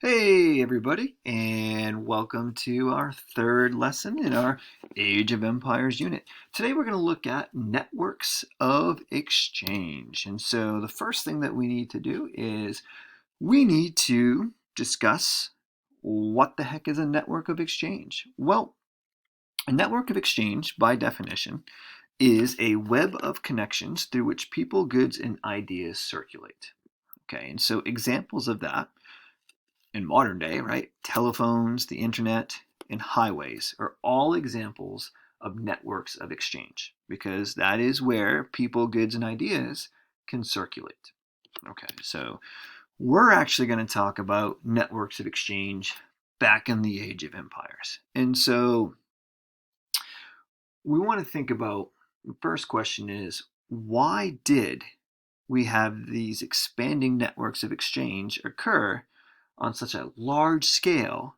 Hey everybody, and welcome to our third lesson in our Age of Empires unit. Today we're going to look at networks of exchange. And so the first thing that we need to do is we need to discuss what the heck is a network of exchange. Well, a network of exchange, by definition, is a web of connections through which people, goods, and ideas circulate. Okay, and so examples of that in modern day, right? Telephones, the internet, and highways are all examples of networks of exchange because that is where people, goods, and ideas can circulate. Okay, so we're actually going to talk about networks of exchange back in the age of empires. And so we want to think about the first question is why did we have these expanding networks of exchange occur on such a large scale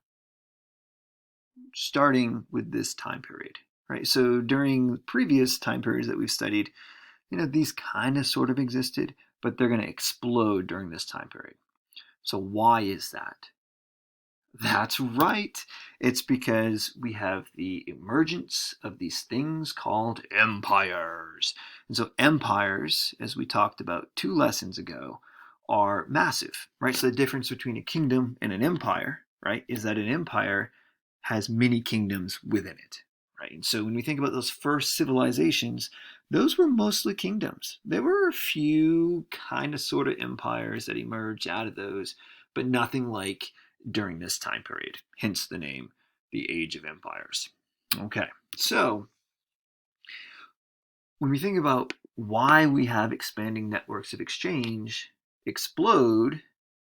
starting with this time period, right? So during previous time periods that we've studied, these kind of sort of existed, but they're going to explode during this time period. So why is that? That's right. It's because we have the emergence of these things called empires. And so empires, as we talked about 2 lessons ago, are massive, right? So the difference between a kingdom and an empire, right, is that an empire has many kingdoms within it, right? And so when we think about those first civilizations, those were mostly kingdoms. There were a few kind of sort of empires that emerged out of those, but nothing like during this time period, hence the name, the Age of Empires. Okay, so when we think about why we have expanding networks of exchange explode,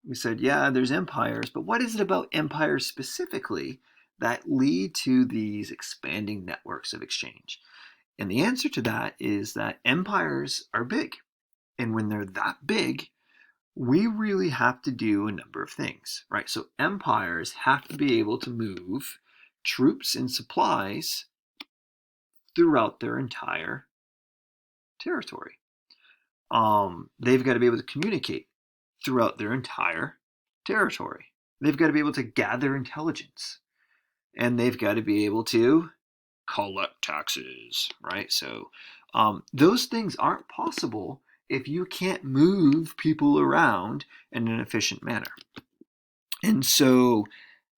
we said, yeah, there's empires, but what is it about empires specifically that lead to these expanding networks of exchange? And the answer to that is that empires are big. And when they're that big, we really have to do a number of things, right? So empires have to be able to move troops and supplies throughout their entire territory. They've got to be able to communicate throughout their entire territory. They've got to be able to gather intelligence, and they've got to be able to collect taxes, right? So those things aren't possible if you can't move people around in an efficient manner. And so,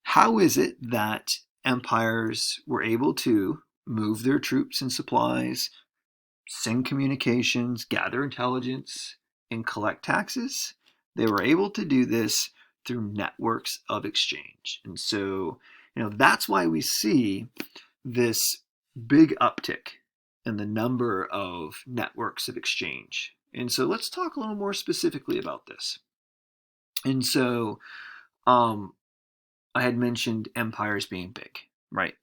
how is it that empires were able to move their troops and supplies, send communications, gather intelligence, and collect taxes? They were able to do this through networks of exchange. And so, that's why we see this big uptick in the number of networks of exchange. And so let's talk a little more specifically about this. And so I had mentioned empires being big, right?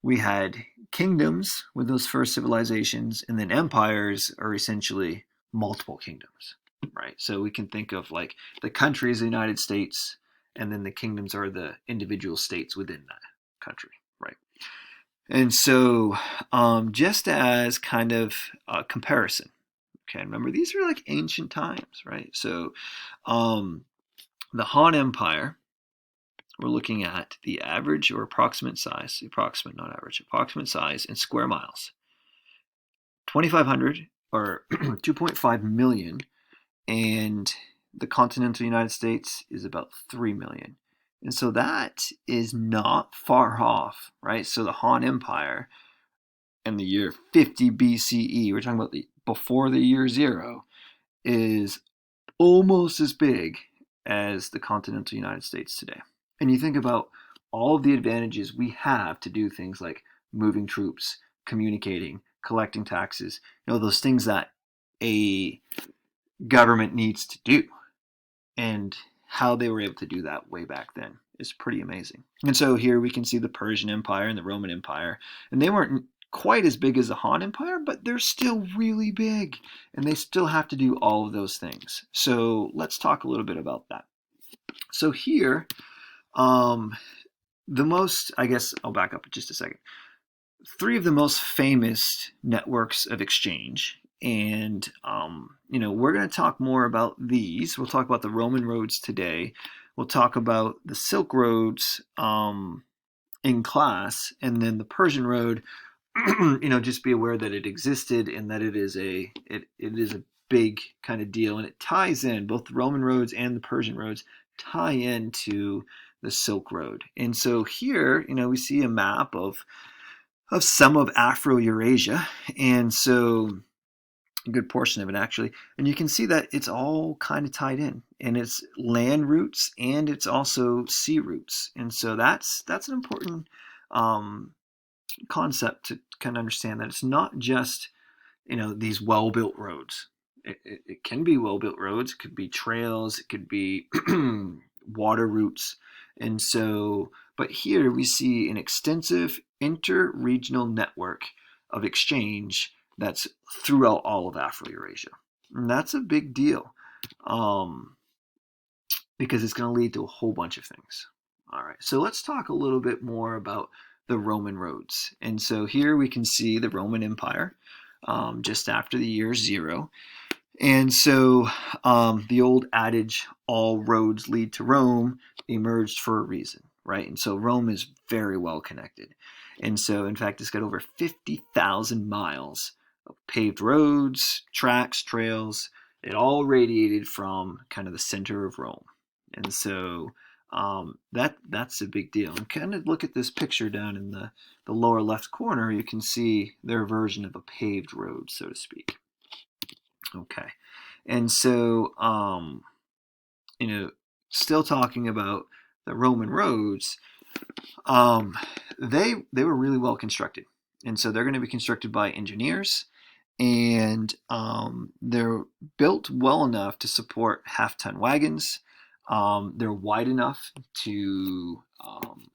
We had kingdoms with those first civilizations, and then empires are essentially multiple kingdoms, right? So we can think of like the country is the United States, and then the kingdoms are the individual states within that country, right? And so, just as kind of a comparison, okay, remember these are like ancient times, right? So, the Han Empire, we're looking at the average or approximate size, approximate size in square miles, 2,500 or 2.5 million, and the continental United States is about 3 million. And so that is not far off, right? So the Han Empire in the year 50 BCE, we're talking about before the year 0, is almost as big as the continental United States today. And you think about all of the advantages we have to do things like moving troops, communicating, collecting taxes, those things that a government needs to do. And how they were able to do that way back then is pretty amazing. And so here we can see the Persian Empire and the Roman Empire, and they weren't quite as big as the Han Empire, but they're still really big, and they still have to do all of those things. So let's talk a little bit about that. So here, I guess I'll back up just a second. 3 of the most famous networks of exchange, and we're going to talk more about these. We'll talk about the Roman roads today, we'll talk about the Silk Roads in class, and then the Persian Road. Just be aware that it existed and that it is a big kind of deal, and it ties in both the Roman roads and the Persian roads tie into the Silk Road. And so here, we see a map of some of Afro-Eurasia, and so a good portion of it actually, and you can see that it's all kind of tied in, and it's land routes and it's also sea routes, and so that's an important concept to kind of understand, that it's not just these well-built roads. It can be well-built roads, it could be trails, it could be water routes, and so but here we see an extensive inter-regional network of exchange that's throughout all of Afro-Eurasia. And that's a big deal because it's going to lead to a whole bunch of things. All right, so let's talk a little bit more about the Roman roads. And so here we can see the Roman Empire just after the year 0. And so the old adage, all roads lead to Rome, emerged for a reason, right? And so Rome is very well connected. And so, in fact, it's got over 50,000 miles of paved roads, tracks, trails. It all radiated from kind of the center of Rome. And so that's a big deal. And kind of look at this picture down in the lower left corner. You can see their version of a paved road, so to speak. Okay, and so still talking about the Roman roads, they were really well constructed, and so they're going to be constructed by engineers, and they're built well enough to support half-ton wagons. They're wide enough to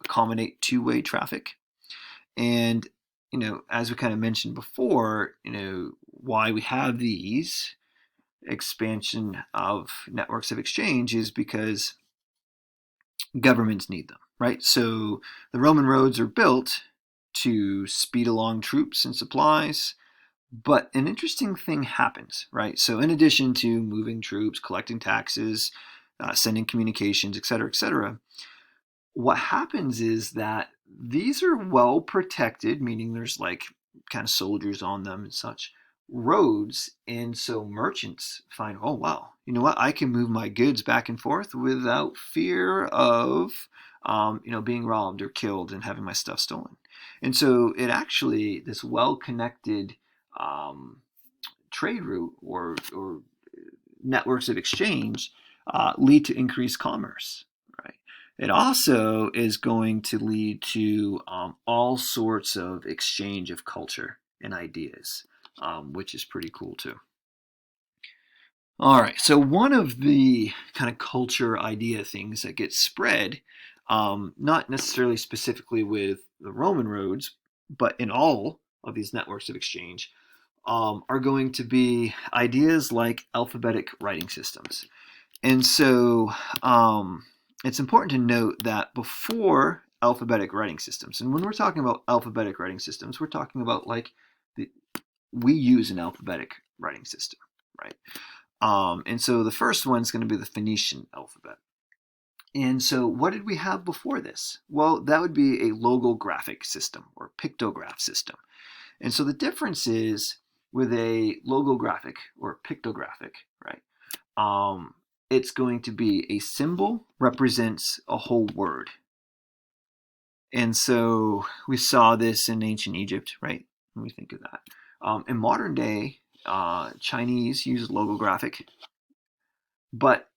accommodate two-way traffic, and as we kind of mentioned before, why we have these expansion of networks of exchange is because governments need them, right? So the Roman roads are built to speed along troops and supplies, but an interesting thing happens, right? So in addition to moving troops, collecting taxes, sending communications, et cetera, what happens is that these are well protected, meaning there's like kind of soldiers on them and such, roads, and so merchants find, oh wow, you know what, I can move my goods back and forth without fear of being robbed or killed and having my stuff stolen. And so it actually, this well-connected trade route or networks of exchange lead to increased commerce, right? It also is going to lead to all sorts of exchange of culture and ideas, which is pretty cool too. All right, so one of the kind of culture idea things that gets spread, not necessarily specifically with the Roman roads, but in all of these networks of exchange, are going to be ideas like alphabetic writing systems. And so it's important to note that before alphabetic writing systems, and when we're talking about alphabetic writing systems, we're talking about like we use an alphabetic writing system, right? And so the first one is going to be the Phoenician alphabet. And so what did we have before this? Well, that would be a logographic system or pictograph system. And so the difference is with a logographic or pictographic, right? It's going to be a symbol represents a whole word. And so we saw this in ancient Egypt, right? When we think of that. In modern day, Chinese use logographic, but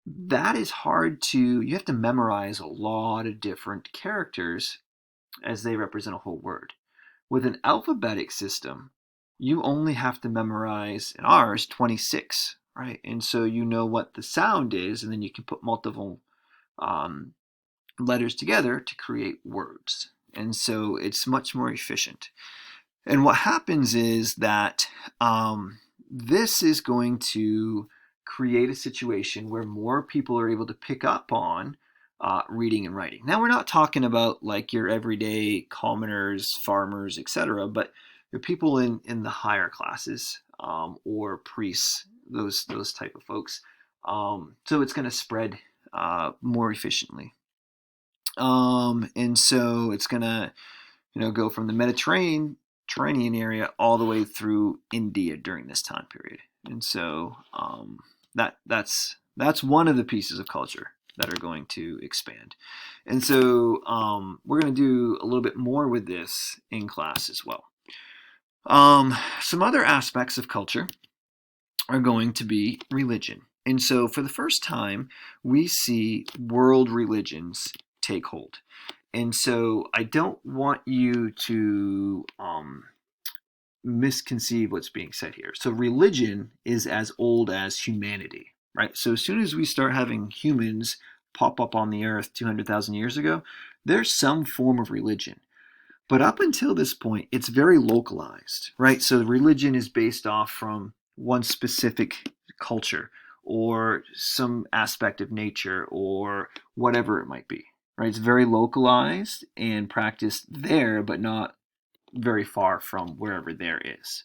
that is hard to, you have to memorize a lot of different characters as they represent a whole word. With an alphabetic system, you only have to memorize, in ours, 26, right? And so you know what the sound is, and then you can put multiple letters together to create words. And so it's much more efficient. And what happens is that this is going to create a situation where more people are able to pick up on reading and writing. Now, we're not talking about like your everyday commoners, farmers, etc., but the people in the higher classes or priests, those type of folks. So it's going to spread more efficiently. And so it's going to go from the Mediterranean area all the way through India during this time period. And so that's one of the pieces of culture that are going to expand. And so we're going to do a little bit more with this in class as well. Some other aspects of culture are going to be religion. And so for the first time, we see world religions take hold. And so I don't want you to misconceive what's being said here. So religion is as old as humanity, right? So as soon as we start having humans pop up on the earth 200,000 years ago, there's some form of religion. But up until this point, it's very localized, right? So religion is based off from one specific culture or some aspect of nature or whatever it might be, right? It's very localized and practiced there, but not very far from wherever there is.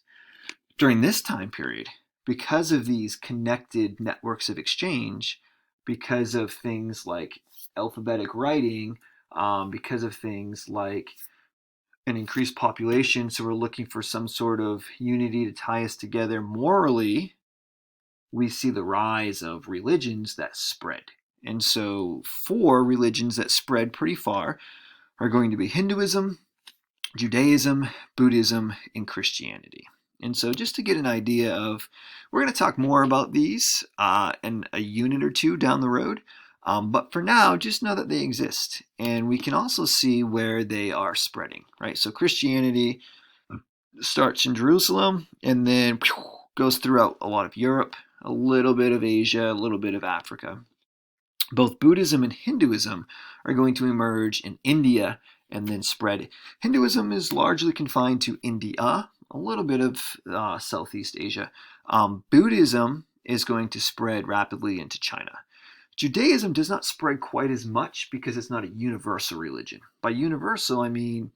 During this time period, because of these connected networks of exchange, because of things like alphabetic writing, because of things like an increased population, so we're looking for some sort of unity to tie us together morally, we see the rise of religions that spread. And so 4 religions that spread pretty far are going to be Hinduism, Judaism, Buddhism, and Christianity. And so just to get an idea of, we're going to talk more about these in a unit or two down the road. But for now, just know that they exist. And we can also see where they are spreading, right? So Christianity starts in Jerusalem and then goes throughout a lot of Europe, a little bit of Asia, a little bit of Africa. Both Buddhism and Hinduism are going to emerge in India and then spread. Hinduism is largely confined to India, a little bit of Southeast Asia. Buddhism is going to spread rapidly into China. Judaism does not spread quite as much because it's not a universal religion. By universal, I mean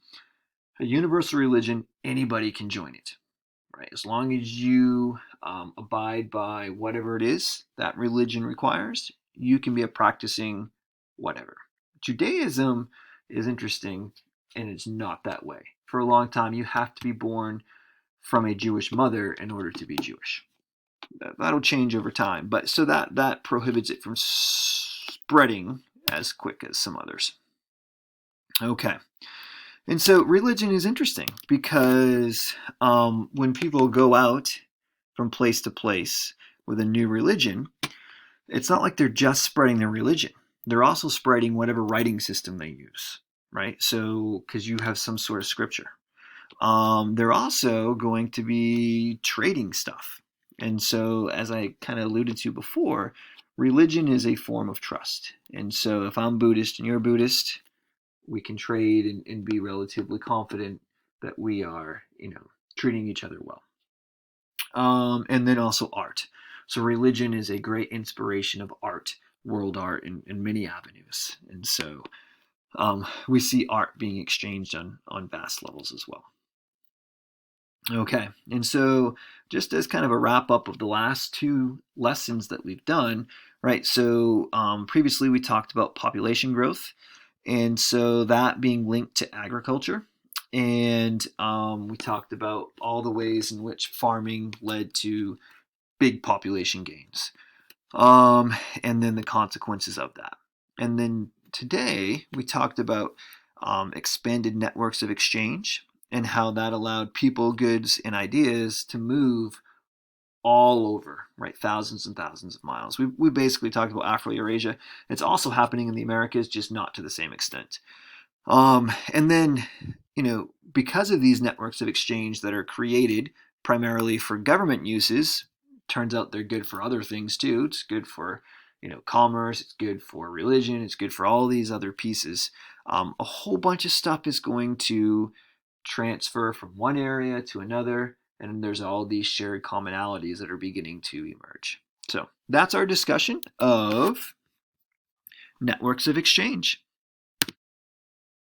a universal religion, anybody can join it, right? As long as you abide by whatever it is that religion requires, you can be a practicing whatever. Judaism is interesting, and it's not that way. For a long time, you have to be born from a Jewish mother in order to be Jewish. That'll change over time, but so that prohibits it from spreading as quick as some others. Okay. And so religion is interesting because when people go out from place to place with a new religion, it's not like they're just spreading their religion. They're also spreading whatever writing system they use, right? So, because you have some sort of scripture. They're also going to be trading stuff. And so, as I kind of alluded to before, religion is a form of trust. And so, if I'm Buddhist and you're Buddhist, we can trade and be relatively confident that we are, treating each other well. And then also art. So religion is a great inspiration of art, world art, in many avenues. And so we see art being exchanged on vast levels as well. Okay, and so just as kind of a wrap up of the last 2 lessons that we've done, right? So previously we talked about population growth, and so that being linked to agriculture. And we talked about all the ways in which farming led to big population gains, and then the consequences of that. And then today we talked about expanded networks of exchange and how that allowed people, goods, and ideas to move all over, right? Thousands and thousands of miles. We basically talked about Afro-Eurasia. It's also happening in the Americas, just not to the same extent. And then, because of these networks of exchange that are created primarily for government uses, turns out they're good for other things too. It's good for, commerce. It's good for religion. It's good for all these other pieces. A whole bunch of stuff is going to transfer from one area to another, and there's all these shared commonalities that are beginning to emerge. So that's our discussion of networks of exchange.